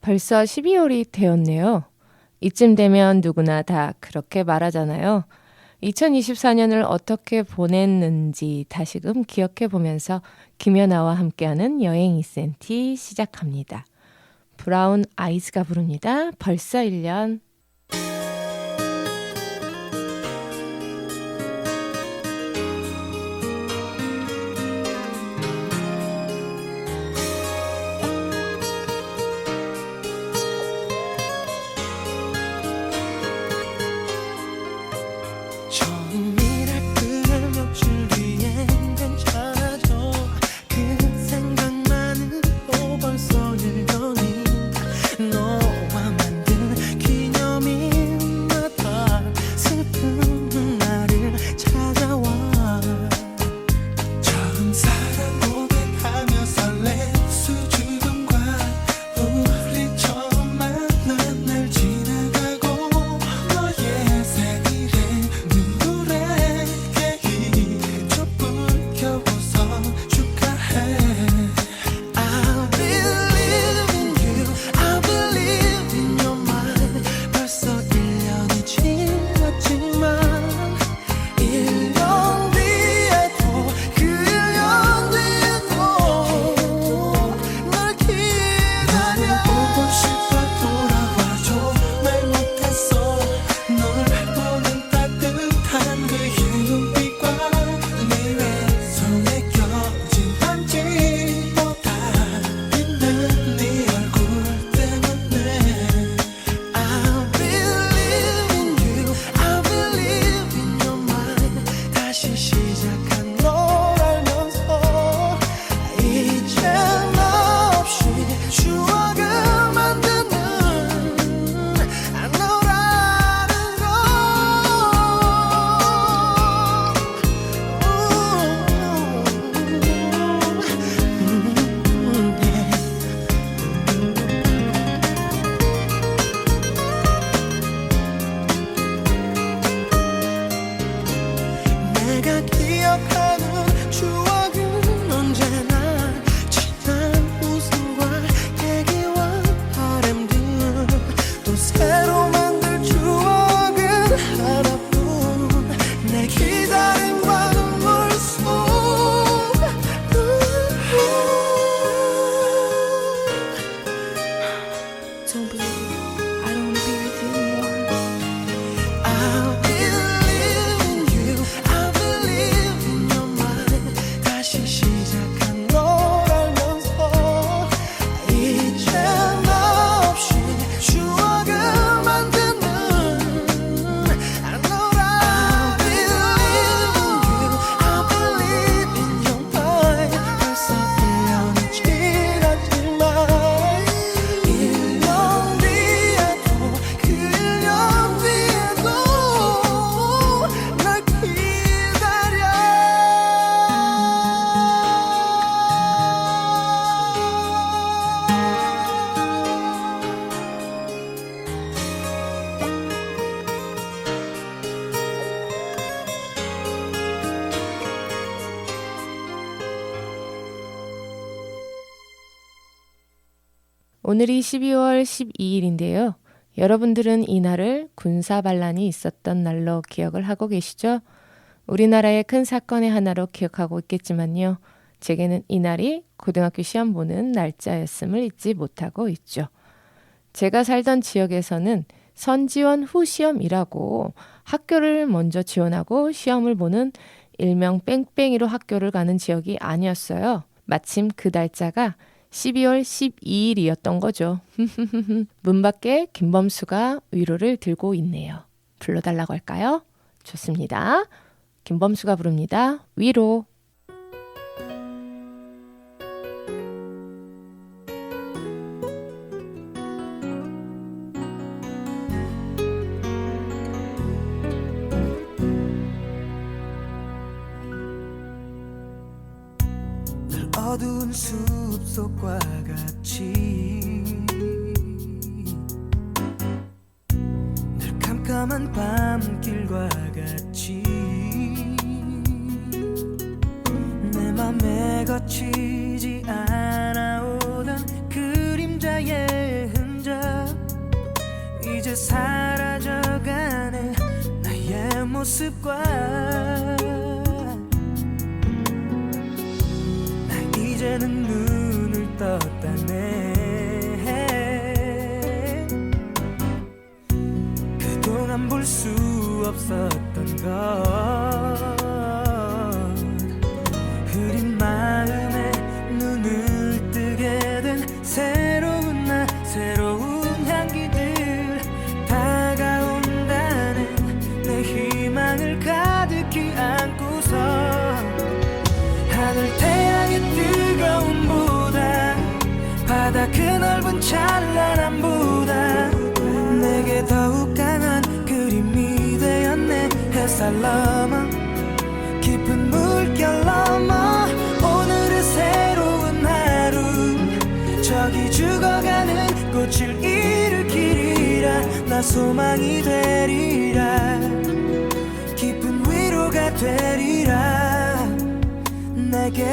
벌써 12월이 되었네요. 이쯤 되면 누구나 다 그렇게 말하잖아요. 2024년을 어떻게 보냈는지 다시금 기억해 보면서 김연아와 함께하는 여행 이센티 시작합니다. 브라운 아이즈가 부릅니다. 벌써 1년. 오늘이 12월 12일인데요. 여러분들은 이 날을 군사반란이 있었던 날로 기억을 하고 계시죠? 우리나라의 큰 사건의 하나로 기억하고 있겠지만요. 제게는 이 날이 고등학교 시험 보는 날짜였음을 잊지 못하고 있죠. 제가 살던 지역에서는 선지원 후 시험이라고 학교를 먼저 지원하고 시험을 보는 일명 뺑뺑이로 학교를 가는 지역이 아니었어요. 마침 그 날짜가 12월 12일이었던 거죠. 문 밖에 김범수가 위로를 들고 있네요. 불러달라고 할까요? 좋습니다. 김범수가 부릅니다. 위로. 어두운 숲속과 같이 늘 깜깜한 밤길과 같이 내 맘에 거치지 않아오던 그림자의 흔적 이제 사라져가는 나의 모습과 나 이제는 눈을 떴다네. 그동안 볼 수 없었던 것 흐린 마음에 눈을 뜨게 된 새로운 나 새로운 향기들 다가온다는 내 희망을 가득히 안고서 하늘 태양의 뜨거움보다 바다 그 넓은 찬란함보다 내게 더욱 강한 그림이 되었네. 햇살 넘어 깊은 물결 넘어 오늘의 새로운 하루 저기 죽어가는 꽃을 일으키리라. 나 소망이 되리라. 깊은 위로가 되리라 내게.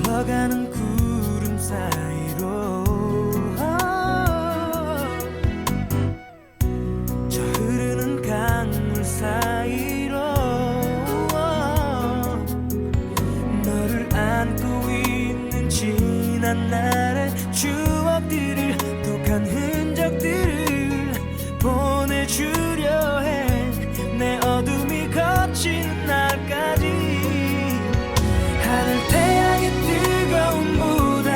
흘러가는 구름 사이로 저 흐르는 강물 사이로 너를 안고 있는 지난 날의 추억들을 독한 흔적들을 보내주려 해. 내 어둠이 거치는 날까지 하늘 태양의 뜨거움보다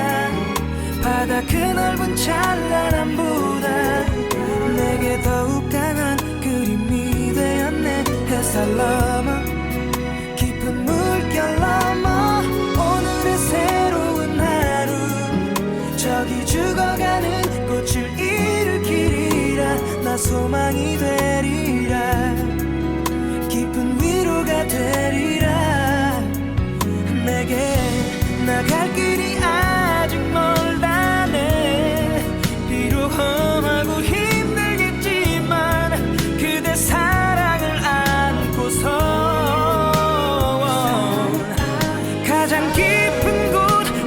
바다 그 넓은 찬란함보다 내게 더욱 강한 그림이 되었네. 햇살 넘어 깊은 물결 넘어 오늘의 새로운 하루 저기 죽어가는 꽃을 일으키리라. 나 소망이 되리라. 깊은 위로가 되리라 내게. 나갈 길이 아직 멀다네. 비록 험하고 힘들겠지만 그대 사랑을 안고서 가장 깊은 곳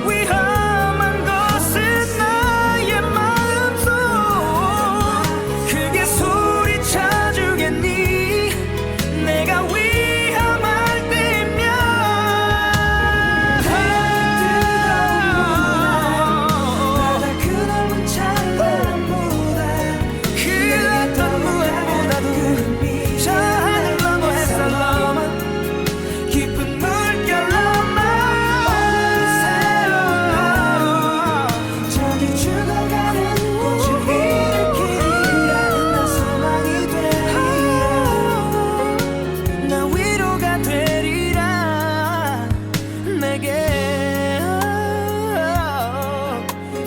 위험한 곳은 나의 마음속 크게 소리쳐주겠니. 내가 위험할 때면 바다 그 넓은 찬란함보다 그 어떤 무엇보다도 저 하늘 넘어 햇살 넘어 깊은 물결 넘어 저기 죽어가는 꽃을 일으키리라. 나 소망이 되리라. 나 위로가 되리라 내게.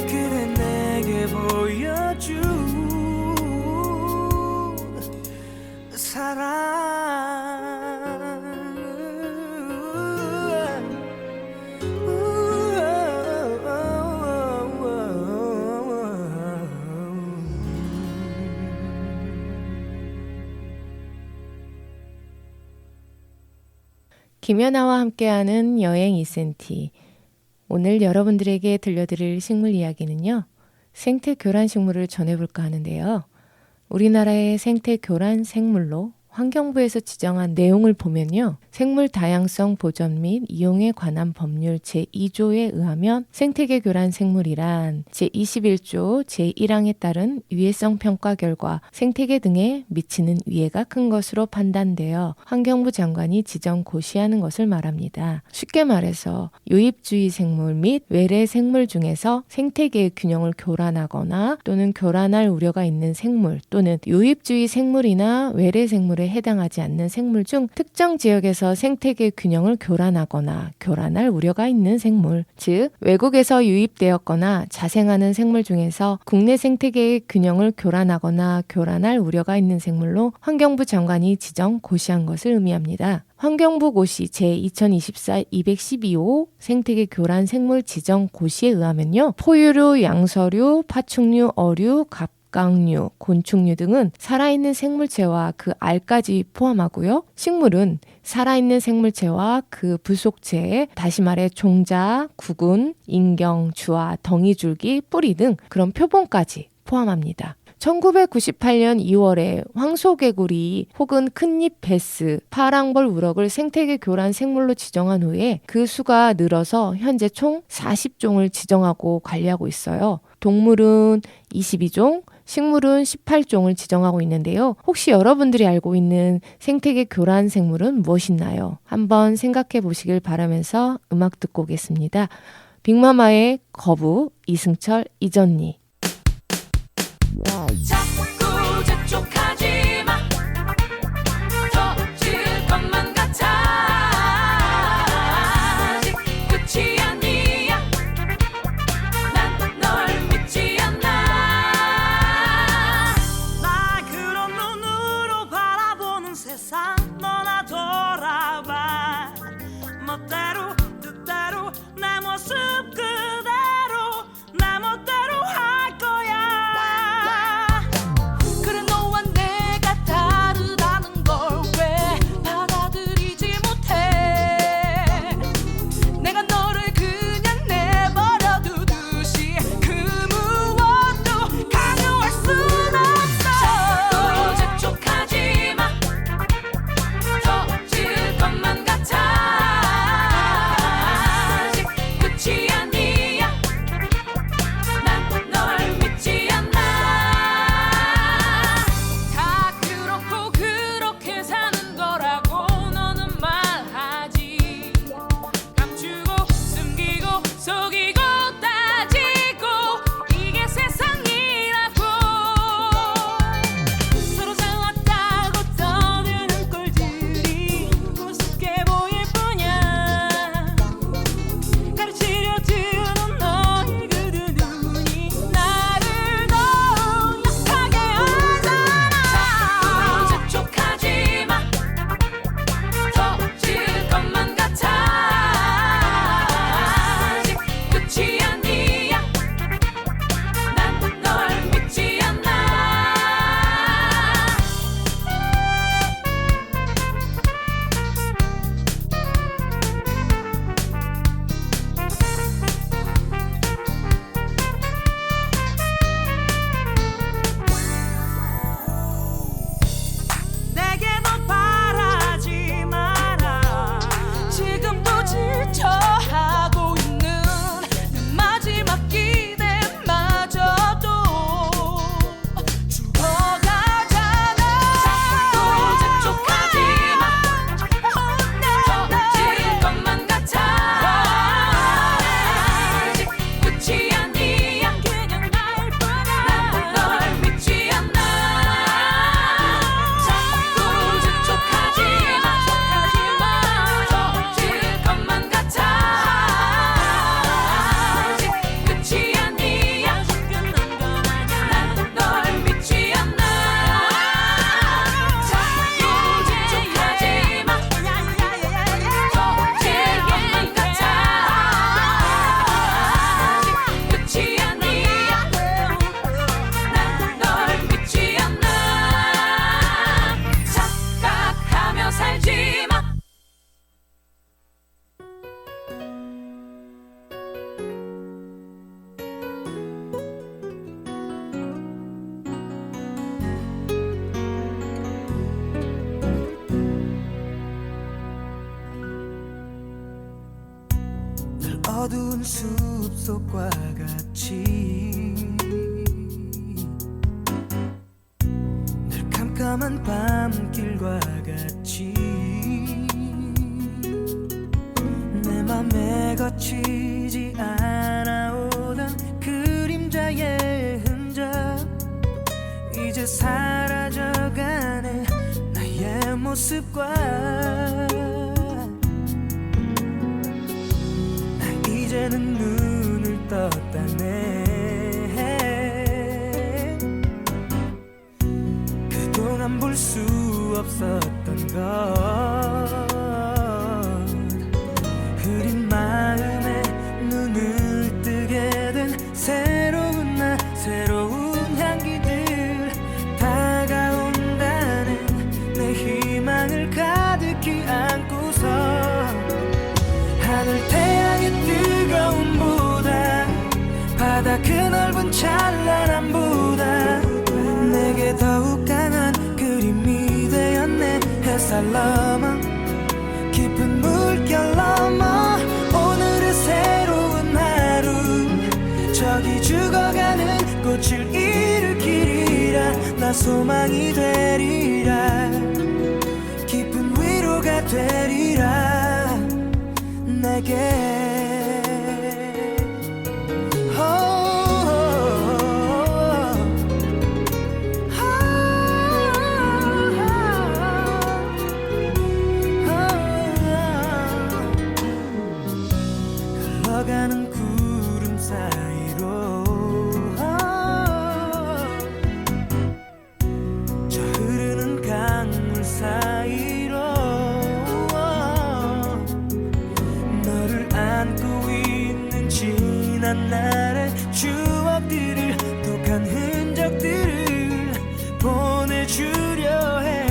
그대 내게 보여준 사랑 김연아와 함께하는 여행 2cm. 오늘 여러분들에게 들려드릴 식물 이야기는요. 생태 교란 식물을 전해볼까 하는데요. 우리나라의 생태 교란 생물로 환경부에서 지정한 내용을 보면요. 생물 다양성 보전 및 이용에 관한 법률 제2조에 의하면 생태계 교란 생물이란 제21조 제1항에 따른 위해성 평가 결과 생태계 등에 미치는 위해가 큰 것으로 판단되어 환경부 장관이 지정 고시하는 것을 말합니다. 쉽게 말해서 유입주의 생물 및 외래 생물 중에서 생태계의 균형을 교란하거나 또는 교란할 우려가 있는 생물 또는 유입주의 생물이나 외래 생물에 해당하지 않는 생물 중 특정 지역에서 생태계 균형을 교란하거나 교란할 우려가 있는 생물, 즉 외국에서 유입되었거나 자생하는 생물 중에서 국내 생태계의 균형을 교란하거나 교란할 우려가 있는 생물로 환경부 장관이 지정 고시한 것을 의미합니다. 환경부 고시 제2024-212호 생태계 교란 생물 지정 고시에 의하면요. 포유류, 양서류, 파충류, 어류, 갑 갑각류, 곤충류 등은 살아있는 생물체와 그 알까지 포함하고요. 식물은 살아있는 생물체와 그 부속체, 다시 말해 종자, 구근, 인경, 주화, 덩이줄기, 뿌리 등 그런 표본까지 포함합니다. 1998년 2월에 황소개구리 혹은 큰잎 베스, 파랑벌 우럭을 생태계 교란 생물로 지정한 후에 그 수가 늘어서 현재 총 40종을 지정하고 관리하고 있어요. 동물은 22종, 식물은 18종을 지정하고 있는데요. 혹시 여러분들이 알고 있는 생태계 교란 생물은 무엇이나요? 한번 생각해 보시길 바라면서 음악 듣고 오겠습니다. 빅마마의 거부, 이승철, 이전니. 자꾸 재촉하지 마. 터질 것만 같아. 아직 끝이 아니야. 난 널 믿지 않아. 날 그런 눈으로 바라보는 세상 너나 돌아봐. 멋대로 뜻대로 내 모습 그대로 내 멋대로 할 거야. 그래 너와 내가 다르다는 걸 왜 받아들이지 못해. 내가 너를 그냥 내버려 두듯이 그 무엇도 강요할 순 없어. 자꾸 재촉하지 마. 터질 것만 같아. 아직 끝이 아니야. 난 널 믿지 않아. 다 그렇고 그렇게 사는 거라고 너는 말하지. 감추고 숨기고 속이고 따지고 이게 세상이라고. 서로 잘났다고 떠드는 꼴들이 우습게 보일 뿐이야. 가르치려 드는 너의 그 두 눈이 나를 더 약하게 하잖아. 자꾸 재촉하지 마. 터질 것만 같아. 아직 끝이 아니야. 난 널 믿지 않아. 내게도 바라지 마라. 지금도 지쳐하고 있는 내 마지막 기대마저도 죽어가잖아. 자꾸 재촉하지 마. 터질 것만 같아. 아직 끝이 아니야. 그냥 날 뿐이야. 난 널 믿지 않아. 자꾸 재촉하지 마. 터질 것만 같아. 아직 끝이 아니야. 난 널 믿지 않아. 자꾸 재촉하지 마. 터질 것만 같아. 아직 끝이 아니야. 난 널 믿지 않아. 착각하며 살지 마. 늘 어두운 숲속과 같이 늘 캄캄한 밤길과 같이 내 맘에 거치지 않아 오던 그림자의 흔적 이제 사라져가네 나의 모습과 이제는 눈을 떴다네. 그동안 볼 수 없었던 것 흐린 마음에 눈을 뜨게 된 새로운 나 새로운 향기들 하늘 태양의 뜨거움보다 바다 그 넓은 찬란함보다 내게 더욱 강한 그림이 되었네. 햇살 넘어 깊은 물결 넘어 오늘의 새로운 하루 저기 죽어가는 꽃을 일으키리라. 나 소망이 되리라. 깊은 위로가 되리라 내게. 흘러가는 구름 사이로 저 흐르는 강물 사이로 너를 안고 있는 지난 날의 추억들을 독한 흔적들을 보내주려 해.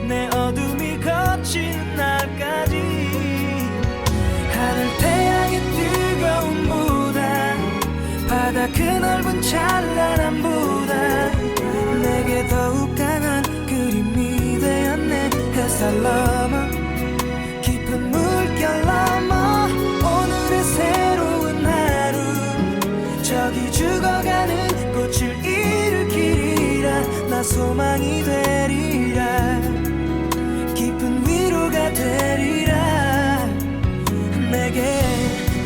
내 어둠이 거치는 날까지 하늘 태양의 뜨거움보다 바다 그 넓은 찬란함보다 내게 더욱 강한 그림이 되었네. 햇살 넘어 깊은 물결 넘어 오늘의 새로운 하루 저기 죽어가는 꽃을 일으키리라. 나 소망이 되리라. 깊은 위로가 되리라 내게.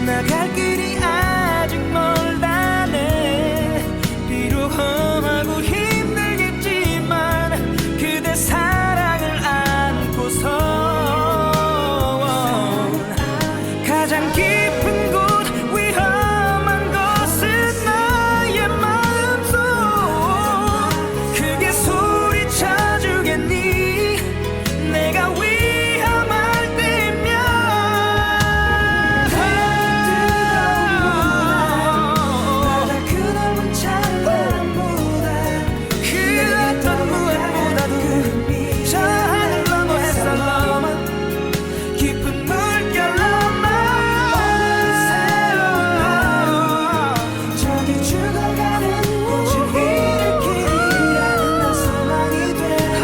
나갈 길이 아직 멀다네. 비록 험하고 힘들겠지만 그대 사랑을 안고서 가장 깊은 곳 위험한 곳은 나의 마음속 크게 소리쳐주겠니. 내가 위험할 때면 바다 그 넓은 찬란함보다 그 어떤 무엇보다도 저 하늘 넘어 햇살 넘어 깊은 물결 넘어 저기 죽어가는 꽃을 일으키리라. 나 소망이 되리라.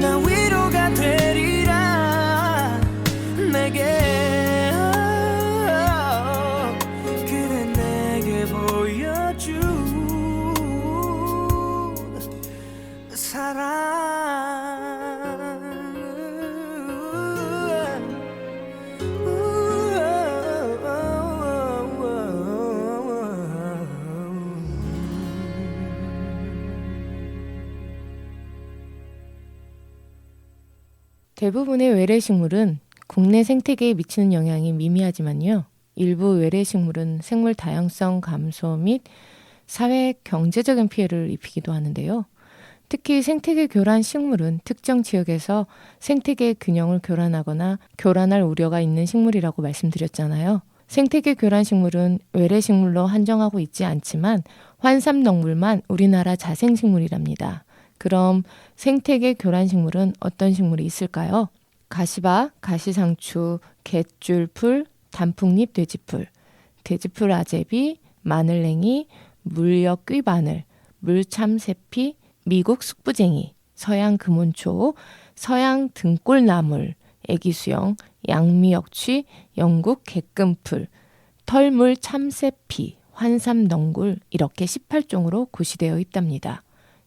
나 위로가 되리라 내게. 그대 내게 보여준 대부분의 외래식물은 국내 생태계에 미치는 영향이 미미하지만요. 일부 외래식물은 생물 다양성 감소 및 사회 경제적인 피해를 입히기도 하는데요. 특히 생태계 교란 식물은 특정 지역에서 생태계 균형을 교란하거나 교란할 우려가 있는 식물이라고 말씀드렸잖아요. 생태계 교란 식물은 외래식물로 한정하고 있지 않지만 환삼농물만 우리나라 자생식물이랍니다. 그럼 생태계 교란 식물은 어떤 식물이 있을까요? 가시박, 가시상추, 갯줄풀, 단풍잎 돼지풀, 돼지풀 아제비, 마늘냉이, 물엿귀바늘, 물참새피, 미국 숙부쟁이, 서양 금온초, 서양 등골나물, 애기수영, 양미역취, 영국 객금풀, 털물 참새피, 환삼넝굴 이렇게 18종으로 구시되어 있답니다.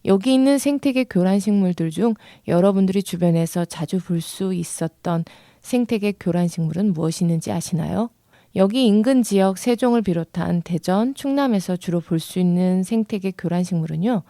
여기 있는 생태계 교란식물들 중 여러분들이 주변에서 자주 볼 수 있었던 생태계 교란식물은 무엇이 있는지 아시나요? 여기 인근 지역 세종을 비롯한 대전, 충남에서 주로 볼 수 있는 생태계 교란식물은요.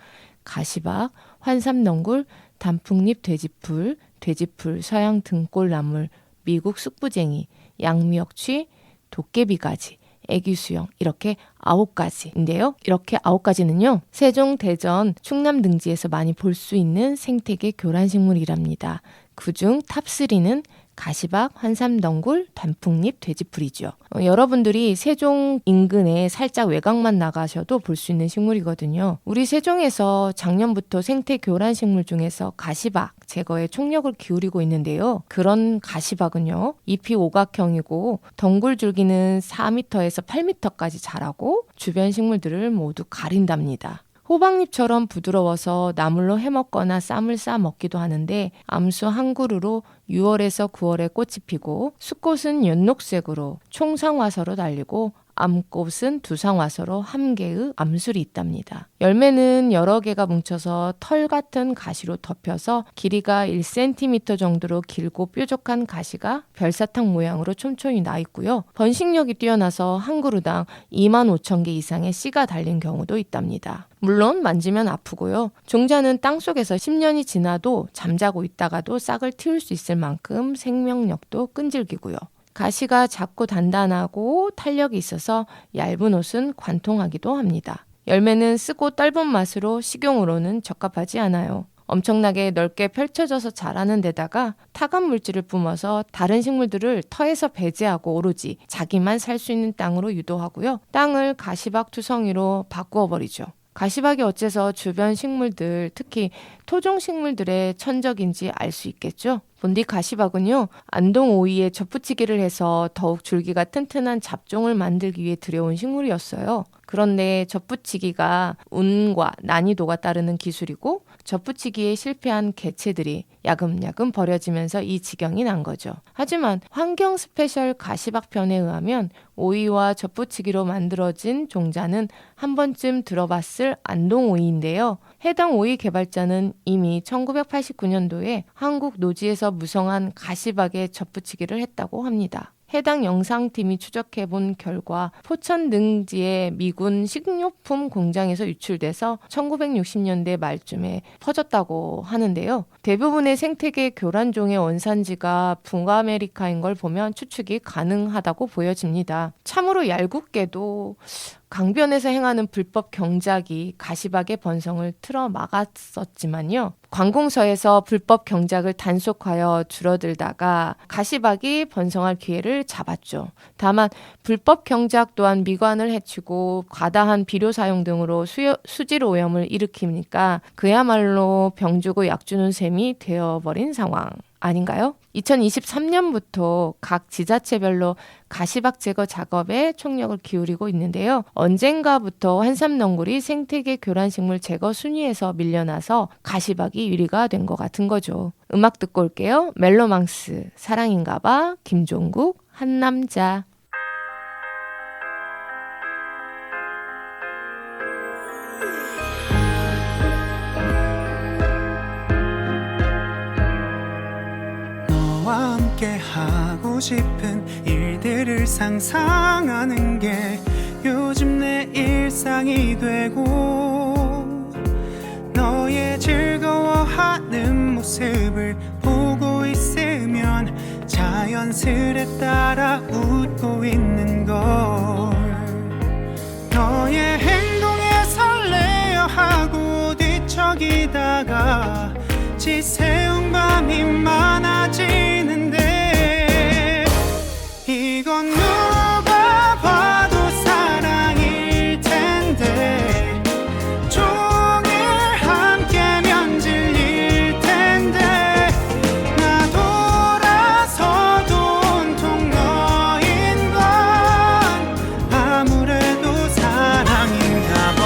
가시박, 환삼넝굴, 단풍잎 돼지풀, 돼지풀, 서양 등골나물, 미국 숙부쟁이, 양미역취, 도깨비가지, 애기수영 이렇게 9가지인데요. 이렇게 9가지는요. 세종, 대전, 충남 등지에서 많이 볼 수 있는 생태계 교란식물이랍니다. 그중 탑3는 가시박, 환삼덩굴, 단풍잎, 돼지풀이죠. 여러분들이 세종 인근에 살짝 외곽만 나가셔도 볼 수 있는 식물이거든요. 우리 세종에서 작년부터 생태 교란 식물 중에서 가시박 제거에 총력을 기울이고 있는데요. 그런 가시박은요, 잎이 오각형이고 덩굴 줄기는 4m에서 8m까지 자라고 주변 식물들을 모두 가린답니다. 호박잎처럼 부드러워서 나물로 해먹거나 쌈을 싸 먹기도 하는데 암수 한 그루로 6월에서 9월에 꽃이 피고 숫꽃은 연녹색으로 총상화서로 달리고 암꽃은 두상화서로 함개의 암술이 있답니다. 열매는 여러 개가 뭉쳐서 털 같은 가시로 덮여서 길이가 1cm 정도로 길고 뾰족한 가시가 별사탕 모양으로 촘촘히 나 있고요. 번식력이 뛰어나서 한 그루당 25,000개 이상의 씨가 달린 경우도 있답니다. 물론 만지면 아프고요. 종자는 땅속에서 10년이 지나도 잠자고 있다가도 싹을 틔울 수 있을 만큼 생명력도 끈질기고요. 가시가 작고 단단하고 탄력이 있어서 얇은 옷은 관통하기도 합니다. 열매는 쓰고 떫은 맛으로 식용으로는 적합하지 않아요. 엄청나게 넓게 펼쳐져서 자라는 데다가 타간 물질을 뿜어서 다른 식물들을 터에서 배제하고 오로지 자기만 살 수 있는 땅으로 유도하고요. 땅을 가시박 투성이로 바꾸어 버리죠. 가시박이 어째서 주변 식물들, 특히 토종 식물들의 천적인지 알 수 있겠죠? 본디 가시박은요, 안동 오이에 접붙이기를 해서 더욱 줄기가 튼튼한 잡종을 만들기 위해 들여온 식물이었어요. 그런데 접붙이기가 운과 난이도가 따르는 기술이고 접붙이기에 실패한 개체들이 야금야금 버려지면서 이 지경이 난 거죠. 하지만 환경 스페셜 가시박 편에 의하면 오이와 접붙이기로 만들어진 종자는 한 번쯤 들어봤을 안동 오이인데요. 해당 오이 개발자는 이미 1989년도에 한국 노지에서 무성한 가시박에 접붙이기를 했다고 합니다. 해당 영상팀이 추적해본 결과 포천 등지의 미군 식료품 공장에서 유출돼서 1960년대 말쯤에 퍼졌다고 하는데요. 대부분의 생태계 교란종의 원산지가 북아메리카인 걸 보면 추측이 가능하다고 보여집니다. 참으로 얄궂게도 강변에서 행하는 불법 경작이 가시박의 번성을 틀어 막았었지만요. 관공서에서 불법 경작을 단속하여 줄어들다가 가시박이 번성할 기회를 잡았죠. 다만 불법 경작 또한 미관을 해치고 과다한 비료 사용 등으로 수질 오염을 일으키니까 그야말로 병 주고 약 주는 셈이 되어버린 상황 아닌가요? 2023년부터 각 지자체별로 가시박 제거 작업에 총력을 기울이고 있는데요. 언젠가부터 환삼덩굴이 생태계 교란식물 제거 순위에서 밀려나서 가시박이 1위가 된 것 같은 거죠. 음악 듣고 올게요. 멜로망스, 사랑인가봐, 김종국, 한남자. 너와 함께 하고 싶은 일들을 상상하는 게 요즘 내 일상이 되고 너의 즐거워하는 모습을 보고 있으면 자연스레 따라 웃고 있는 걸 너의 행동에 설레어 하고 뒤척이다가 지새운 밤이 많아지는데 이건 누가 봐도 사랑일 텐데 종일 함께면 질릴 텐데 나 돌아서도 온통 너인 건 아무래도 사랑인가 봐.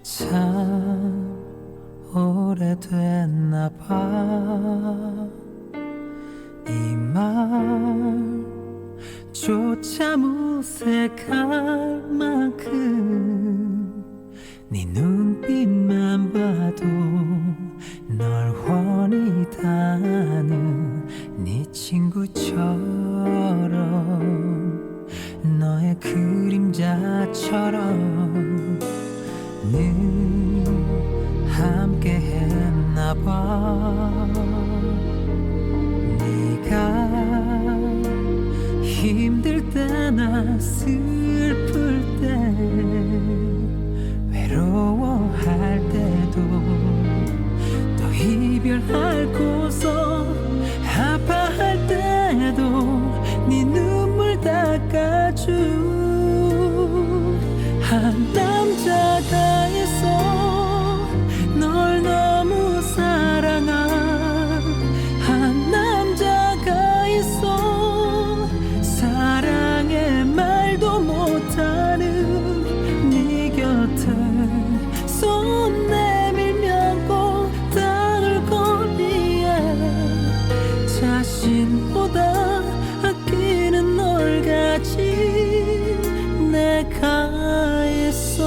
참 오래됐나 봐 이 말조차 무색할 만큼 네 눈빛만 봐도 널 훤히 다는 네 친구처럼 너의 그림자처럼 늘 함께 했나봐 네가 힘들 때나 슬플 때 외로워할 때도 또 이별하고서 아파할 때도 네 눈물 닦아준 한 남자가 있어 널 너무 사랑한 한 남자가 있어 사랑의 말도 못하는 네 곁에 손 내밀면 꼭 닿을 거리에 자신보다 아끼는 널 가진 내가 있어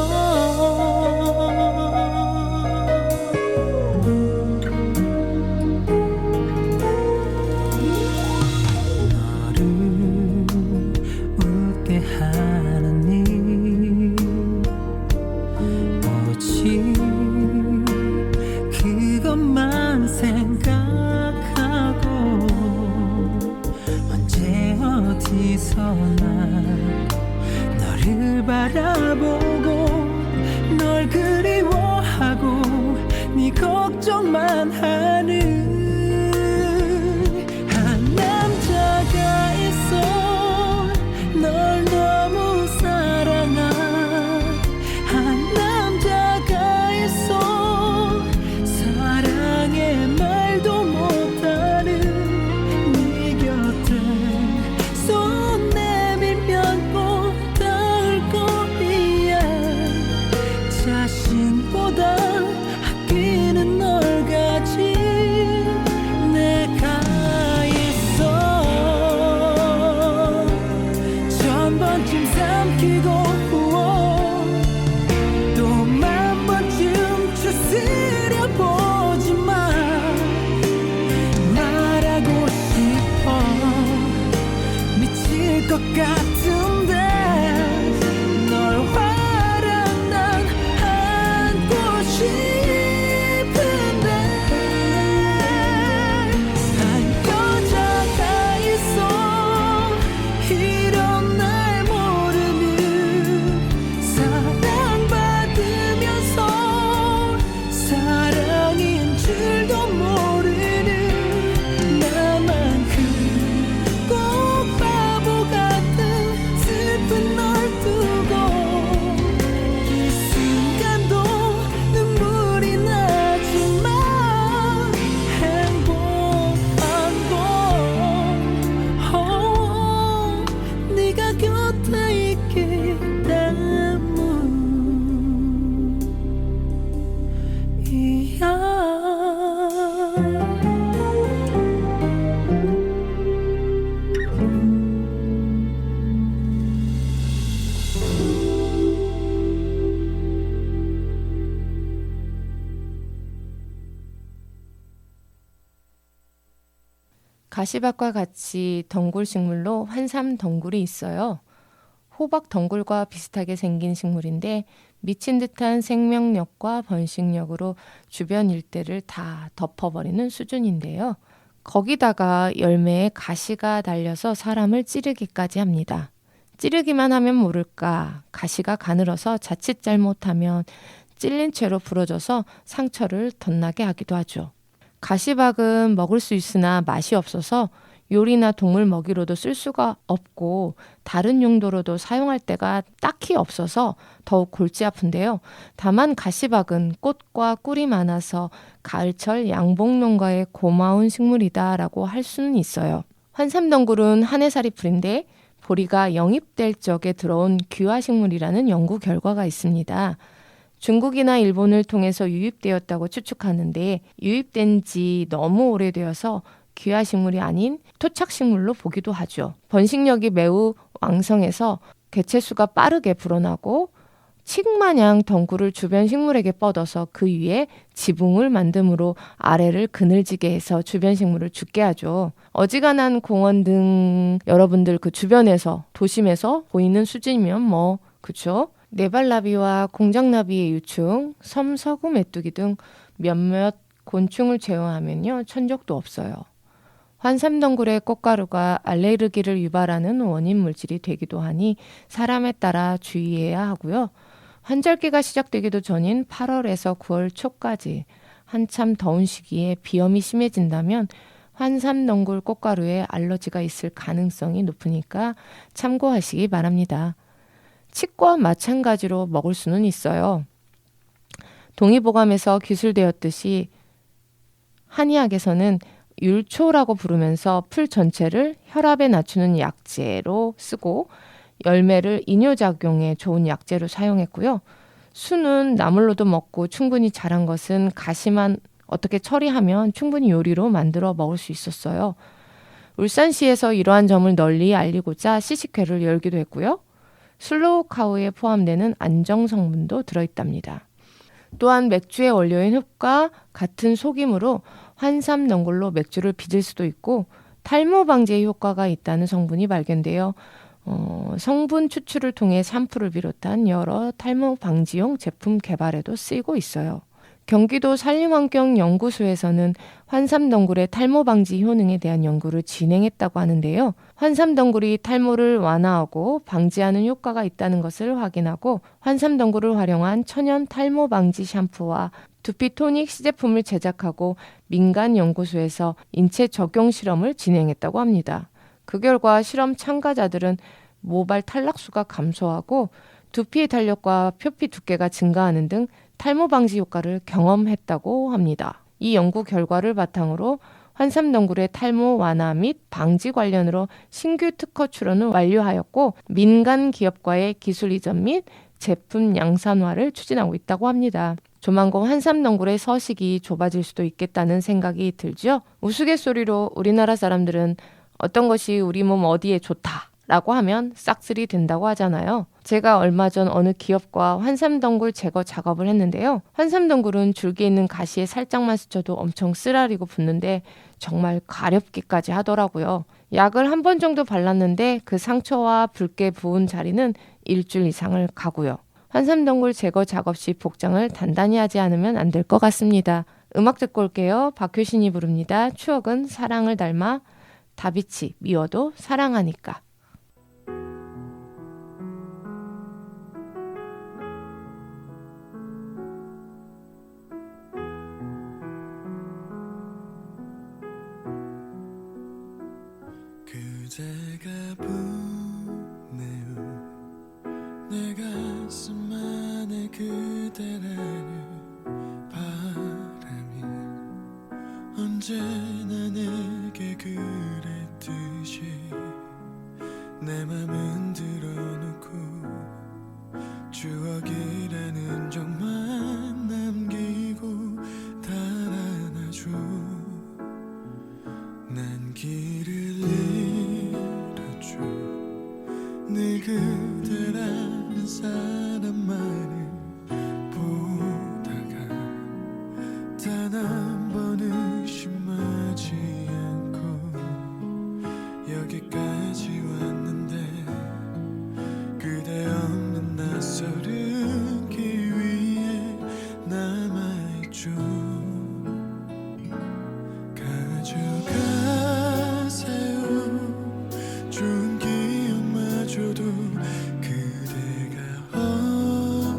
너를 웃게 하는 일 오직 그것만 생각하고 언제 어디서나 너를 바라보고 널 그리워하고 네 걱정만 하는 한 남자가 있어 널 너무 사랑한 한 남자가 있어 사랑의 말도 못하는 네 곁에 손 내밀면 꼭 닿을 거리에 자신보다 아끼는 널 가진 내가 있어 천 번쯤 삼키고 또 만 번쯤 추스려 보지만 말하고 싶어 미칠 것 같은데 널 화랑 안고 싶은데 한 여자가 있어 이런 날 모르는 사랑받으면서 사랑인 줄도 모르는 나만큼 꼭 바보 같은 슬픈 널 두고 이 순간도 눈물이 나지만 행복한 건 네가 곁에 있기 가시밭과 같이 덩굴 식물로 환삼 덩굴이 있어요. 호박 덩굴과 비슷하게 생긴 식물인데 미친 듯한 생명력과 번식력으로 주변 일대를 다 덮어버리는 수준인데요. 거기다가 열매에 가시가 달려서 사람을 찌르기까지 합니다. 찌르기만 하면 모를까 가시가 가늘어서 자칫 잘못하면 찔린 채로 부러져서 상처를 덧나게 하기도 하죠. 가시박은 먹을 수 있으나 맛이 없어서 요리나 동물 먹이로도 쓸 수가 없고 다른 용도로도 사용할 데가 딱히 없어서 더욱 골치 아픈데요. 다만 가시박은 꽃과 꿀이 많아서 가을철 양봉농가의 고마운 식물이다라고 할 수는 있어요. 환삼덩굴은 한 해살이 풀인데 보리가 영입될 적에 들어온 귀화식물이라는 연구 결과가 있습니다. 중국이나 일본을 통해서 유입되었다고 추측하는데 유입된 지 너무 오래되어서 귀화식물이 아닌 토착식물로 보기도 하죠. 번식력이 매우 왕성해서 개체수가 빠르게 불어나고 칡마냥 덩굴을 주변 식물에게 뻗어서 그 위에 지붕을 만듦으로 아래를 그늘지게 해서 주변 식물을 죽게 하죠. 어지간한 공원 등 여러분들 그 주변에서 도심에서 보이는 수준이면 뭐 그쵸? 네발나비와 공장나비의 유충, 섬서구 메뚜기 등 몇몇 곤충을 제외하면요 천적도 없어요. 환삼덩굴의 꽃가루가 알레르기를 유발하는 원인 물질이 되기도 하니 사람에 따라 주의해야 하고요. 환절기가 시작되기도 전인 8월에서 9월 초까지 한참 더운 시기에 비염이 심해진다면 환삼덩굴 꽃가루에 알러지가 있을 가능성이 높으니까 참고하시기 바랍니다. 치과 마찬가지로 먹을 수는 있어요. 동의보감에서 기술되었듯이 한의학에서는 율초라고 부르면서 풀 전체를 혈압에 낮추는 약재로 쓰고 열매를 이뇨작용에 좋은 약재로 사용했고요. 수는 나물로도 먹고 충분히 자란 것은 가시만 어떻게 처리하면 충분히 요리로 만들어 먹을 수 있었어요. 울산시에서 이러한 점을 널리 알리고자 시식회를 열기도 했고요. 슬로우카우에 포함되는 안정성분도 들어있답니다. 또한 맥주의 원료인 흙과 같은 속임으로 환삼덩굴로 맥주를 빚을 수도 있고 탈모 방지에 효과가 있다는 성분이 발견되어 성분 추출을 통해 샴푸를 비롯한 여러 탈모 방지용 제품 개발에도 쓰이고 있어요. 경기도 산림환경연구소에서는 환삼덩굴의 탈모 방지 효능에 대한 연구를 진행했다고 하는데요. 환삼덩굴이 탈모를 완화하고 방지하는 효과가 있다는 것을 확인하고 환삼덩굴을 활용한 천연 탈모 방지 샴푸와 두피 토닉 시제품을 제작하고 민간 연구소에서 인체 적용 실험을 진행했다고 합니다. 그 결과 실험 참가자들은 모발 탈락수가 감소하고 두피의 탄력과 표피 두께가 증가하는 등 탈모 방지 효과를 경험했다고 합니다. 이 연구 결과를 바탕으로 환삼덩굴의 탈모 완화 및 방지 관련으로 신규 특허 출원을 완료하였고 민간 기업과의 기술 이전 및 제품 양산화를 추진하고 있다고 합니다. 조만간 환삼덩굴의 서식이 좁아질 수도 있겠다는 생각이 들죠. 우스갯소리로 우리나라 사람들은 어떤 것이 우리 몸 어디에 좋다라고 하면 싹쓸이 된다고 하잖아요. 제가 얼마 전 어느 기업과 환삼덩굴 제거 작업을 했는데요. 환삼덩굴은 줄기에 있는 가시에 살짝만 스쳐도 엄청 쓰라리고 붓는데 정말 가렵기까지 하더라고요. 약을 한 번 정도 발랐는데 그 상처와 붉게 부은 자리는 일주일 이상을 가고요. 환삼덩굴 제거 작업 시 복장을 단단히 하지 않으면 안 될 것 같습니다. 음악 듣고 올게요. 박효신이 부릅니다. 추억은 사랑을 닮아 다비치 미워도 사랑하니까. 그대가 보내요 내 가슴 안에 그대라는 바람이 언제나 내게 그랬듯이 내 맘은 들어놓고 추억이라는 적만 남기고 달아나줘. 난 길을 잃었죠. 늘 그대라는 사람만을 보다가 단 한 번 의심하지 않고 여기까지 왔는데 그대 없는 낯설은 길 위에 남아있죠. 가져가세요 좋은 기억마저도 그대가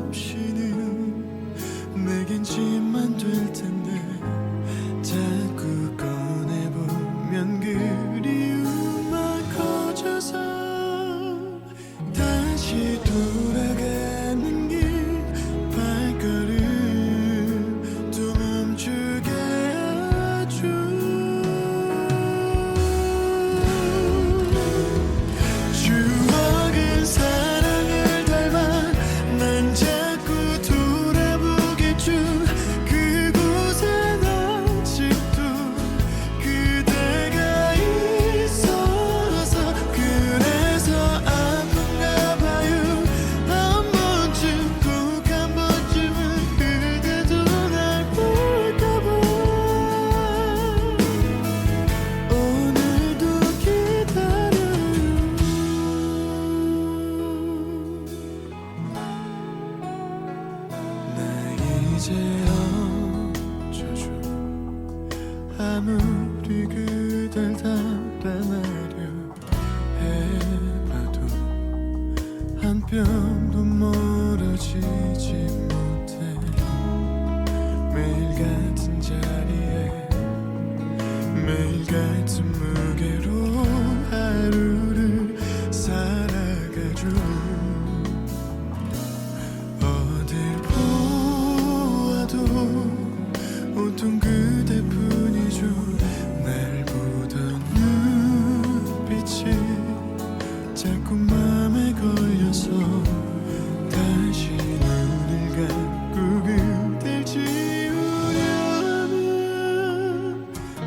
없이는 내겐 짐만 될 텐데 자꾸 꺼내보면 그리움만 커 뼘도 멀어지지 못해 매일 같은 자리에 매일 같은 무게로 하루를 살아가죠. 어딜 보아도 온통 그대뿐이죠. 날 보던 눈빛이 자꾸 맘에 걸려서 다시 눈을 감고 그댈 지우려면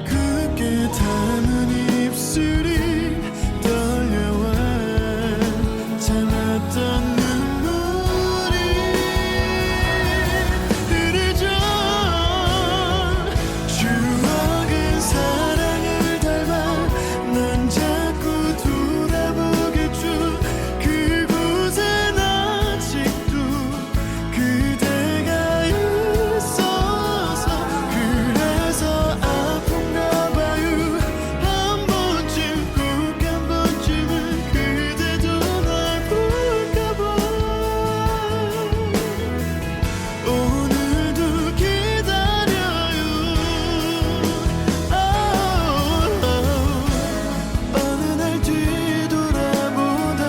굳게 담은 입술이 떨려와 참았던 눈물이 흐르죠. 추억은 사랑을 닮아 난 자꾸 돌아보겠죠. 그곳엔 아직도 그대가 있어서 그래서 아픈가 봐요. 한 번쯤 꼭 한 번쯤은 그대도 날 볼까 봐. 오늘도 기다려요. 어느 날 뒤돌아보다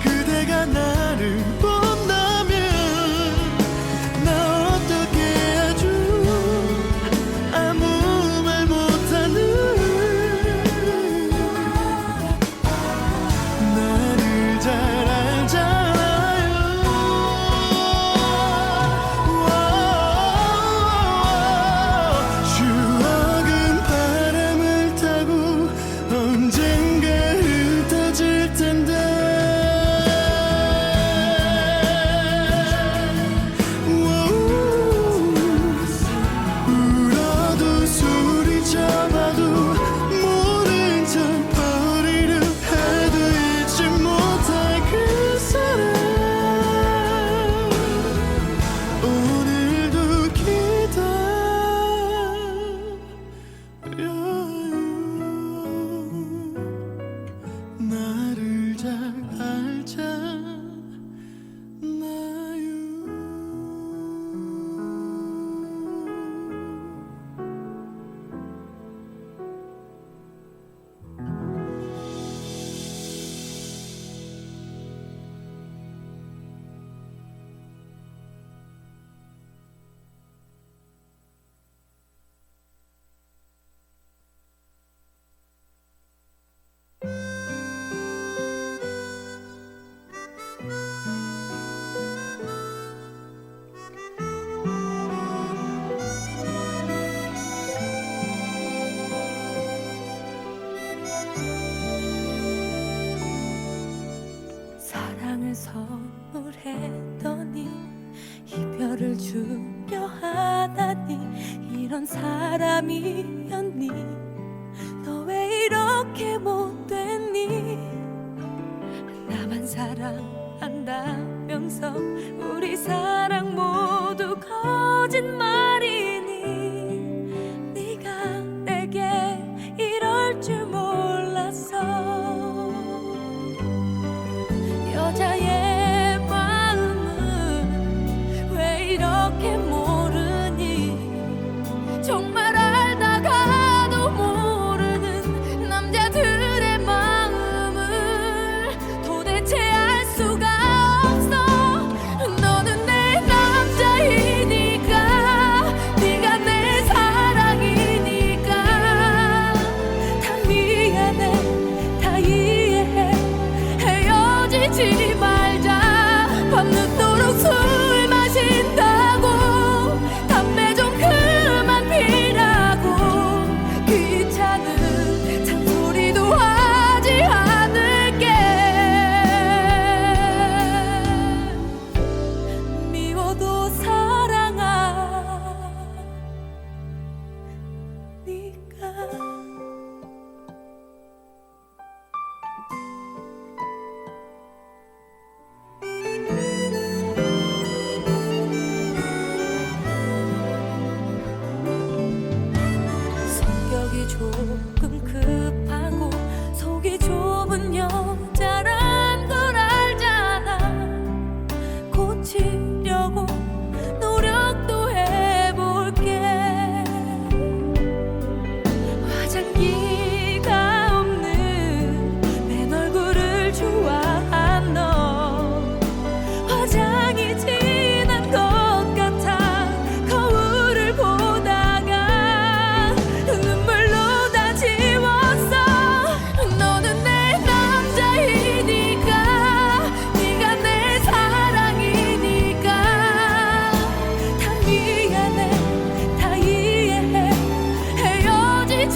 그대가 나를 본다면 나 어떻게 하죠. 아무 말 못하는 나를 잘 알잖아요. 추억은 바람을 타고 언젠가 흩어질 텐데 울어도 소리쳐봐도 모른 척 버리려 해도 잊지 못할 그 사람 오늘도 기다려요. 나를 잘 알잖아요. 사랑을 선물했더니 이별을 주려 하다니 이런 사람이었니. 너 왜 이렇게 못됐니. 나만 사랑한다면서 우리 사랑 모두 거짓말이니. 네가 내게 이럴 줄 몰랐어. 여자의 마음은 왜 이렇게 모르니. 정말 알다가도 모르는 남자들의 마음을 도대체 알 수가 없어. 너는 내 남자이니까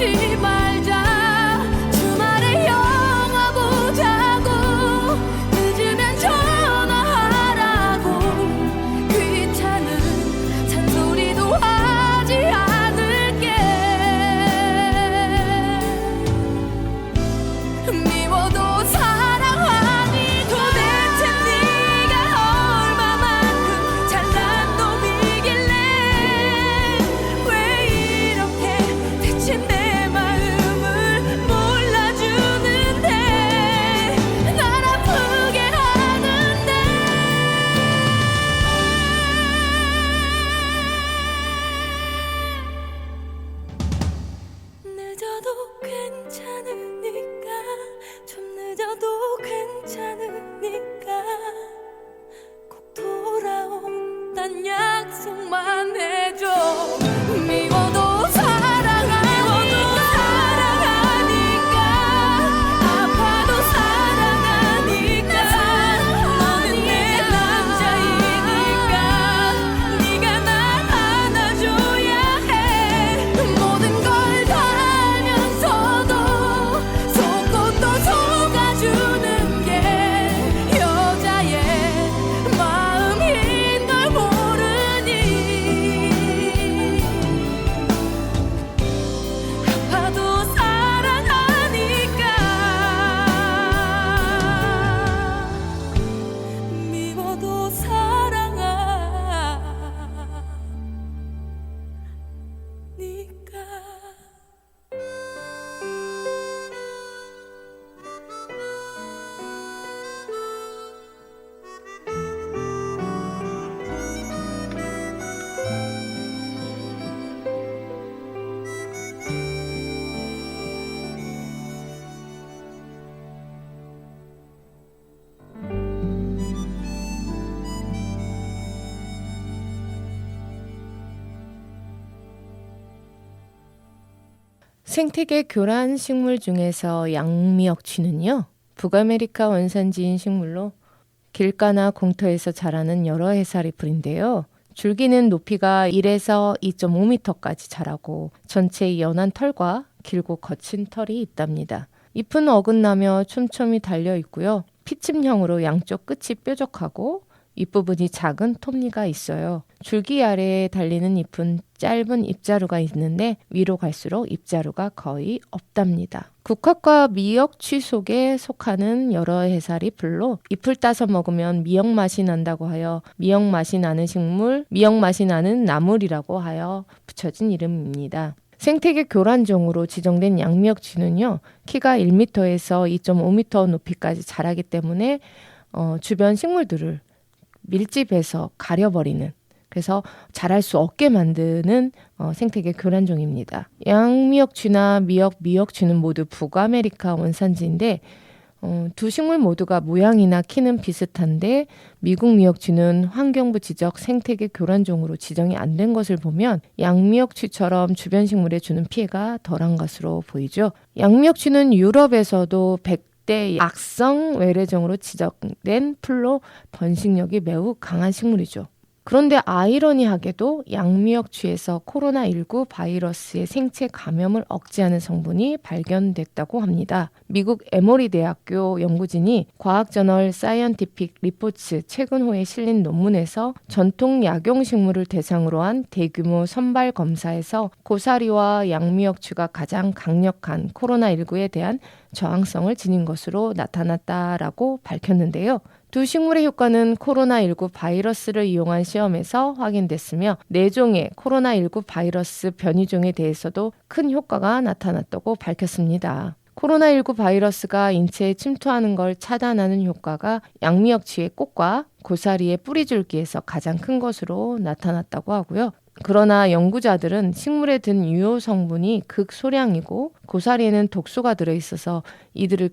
보지 말자. 주말에 영화 보자고. 늦으면 전화하라고. 귀찮은 잔소리도 하지 않을게. 미워도 사랑하니. 도대체 네가 얼마만큼 잘난 놈이길래. 왜 이렇게 대체 내 마음을 몰라주는데. 날 아프게 하는데. 늦어도 괜찮으니까. 좀 늦어도 괜찮으니까. 꼭 돌아온단 약속만 해줘. 미워도 사랑하니까. 아파도 사랑하니까. 너는 내 남자이니까. 네가 날 안아줘야 해. 모든 걸 다 알면서도 속옷도 속아주는 게 여자의 마음인 걸 모르니. 아파도 사랑하니까. 미워도 사랑하니까. 생태계 교란 식물 중에서 양미역쥐는요, 북아메리카 원산지인 식물로 길가나 공터에서 자라는 여러 해살이 풀인데요. 줄기는 높이가 1에서 2.5m까지 자라고 전체에 연한 털과 길고 거친 털이 있답니다. 잎은 어긋나며 촘촘히 달려 있고요. 피침형으로 양쪽 끝이 뾰족하고 윗부분이 작은 톱니가 있어요. 줄기 아래에 달리는 잎은 짧은 잎자루가 있는데 위로 갈수록 잎자루가 거의 없답니다. 국화과 미역쥐 속에 속하는 여러 해살이 풀로 잎을 따서 먹으면 미역 맛이 난다고 하여 미역 맛이 나는 식물, 미역 맛이 나는 나물이라고 하여 붙여진 이름입니다. 생태계 교란종으로 지정된 양미역쥐는요, 키가 1m에서 2.5m 높이까지 자라기 때문에 주변 식물들을 밀집해서 가려버리는, 그래서 자랄 수 없게 만드는 생태계 교란종입니다. 양미역쥐나 미역쥐는 모두 북아메리카 원산지인데 두 식물 모두가 모양이나 키는 비슷한데 미국 미역쥐는 환경부 지적 생태계 교란종으로 지정이 안 된 것을 보면 양미역쥐처럼 주변 식물에 주는 피해가 덜한 것으로 보이죠. 양미역쥐는 유럽에서도 100대 악성 외래종으로 지정된 풀로 번식력이 매우 강한 식물이죠. 그런데 아이러니하게도 양미역쥐에서 코로나19 바이러스의 생체 감염을 억제하는 성분이 발견됐다고 합니다. 미국 에모리 대학교 연구진이 과학저널 사이언티픽 리포츠 최근호에 실린 논문에서 전통 약용식물을 대상으로 한 대규모 선발 검사에서 고사리와 양미역쥐가 가장 강력한 코로나19에 대한 저항성을 지닌 것으로 나타났다라고 밝혔는데요. 두 식물의 효과는 코로나19 바이러스를 이용한 시험에서 확인됐으며 4종의 코로나19 바이러스 변이종에 대해서도 큰 효과가 나타났다고 밝혔습니다. 코로나19 바이러스가 인체에 침투하는 걸 차단하는 효과가 양미역쥐의 꽃과 고사리의 뿌리줄기에서 가장 큰 것으로 나타났다고 하고요. 그러나 연구자들은 식물에 든 유효 성분이 극소량이고 고사리에는 독소가 들어있어서 이들을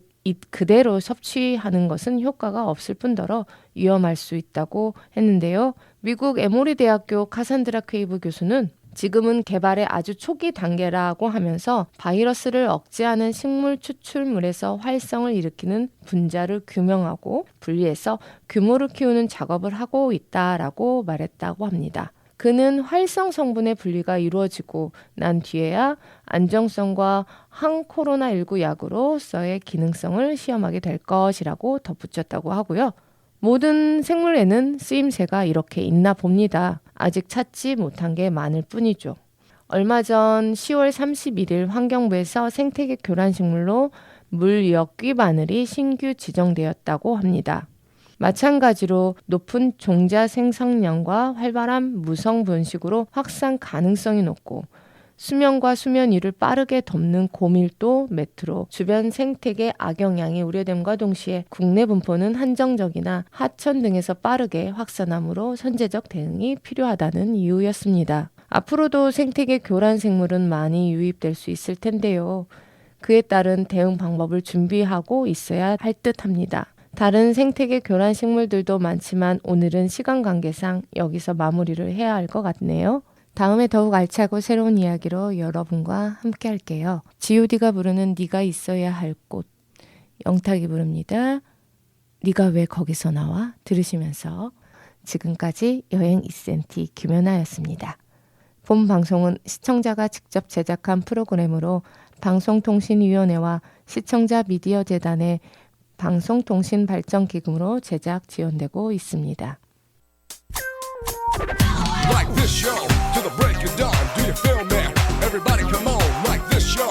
그대로 섭취하는 것은 효과가 없을 뿐더러 위험할 수 있다고 했는데요. 미국 에모리 대학교 카산드라 퀘이브 교수는 지금은 개발의 아주 초기 단계라고 하면서 바이러스를 억제하는 식물 추출물에서 활성을 일으키는 분자를 규명하고 분리해서 규모를 키우는 작업을 하고 있다라고 말했다고 합니다. 그는 활성 성분의 분리가 이루어지고 난 뒤에야 안정성과 항코로나19 약으로서의 기능성을 시험하게 될 것이라고 덧붙였다고 하고요. 모든 생물에는 쓰임새가 이렇게 있나 봅니다. 아직 찾지 못한 게 많을 뿐이죠. 얼마 전 10월 31일 환경부에서 생태계 교란식물로 물역귀 바늘이 신규 지정되었다고 합니다. 마찬가지로 높은 종자 생성량과 활발한 무성 번식으로 확산 가능성이 높고 수면과 수면 위를 빠르게 덮는 고밀도 매트로 주변 생태계 악영향이 우려됨과 동시에 국내 분포는 한정적이나 하천 등에서 빠르게 확산함으로 선제적 대응이 필요하다는 이유였습니다. 앞으로도 생태계 교란 생물은 많이 유입될 수 있을 텐데요. 그에 따른 대응 방법을 준비하고 있어야 할 듯합니다. 다른 생태계 교란 식물들도 많지만 오늘은 시간 관계상 여기서 마무리를 해야 할 것 같네요. 다음에 더욱 알차고 새로운 이야기로 여러분과 함께 할게요. G.O.D가 부르는 네가 있어야 할 곳, 영탁이 부릅니다. 네가 왜 거기서 나와? 들으시면서 지금까지 여행 2cm 김연아였습니다. 본 방송은 시청자가 직접 제작한 프로그램으로 방송통신위원회와 시청자 미디어 재단의 방송통신발전기금으로 제작 지원되고 있습니다. Like this show, to the break of dawn, do you feel me? Everybody come on, like this show.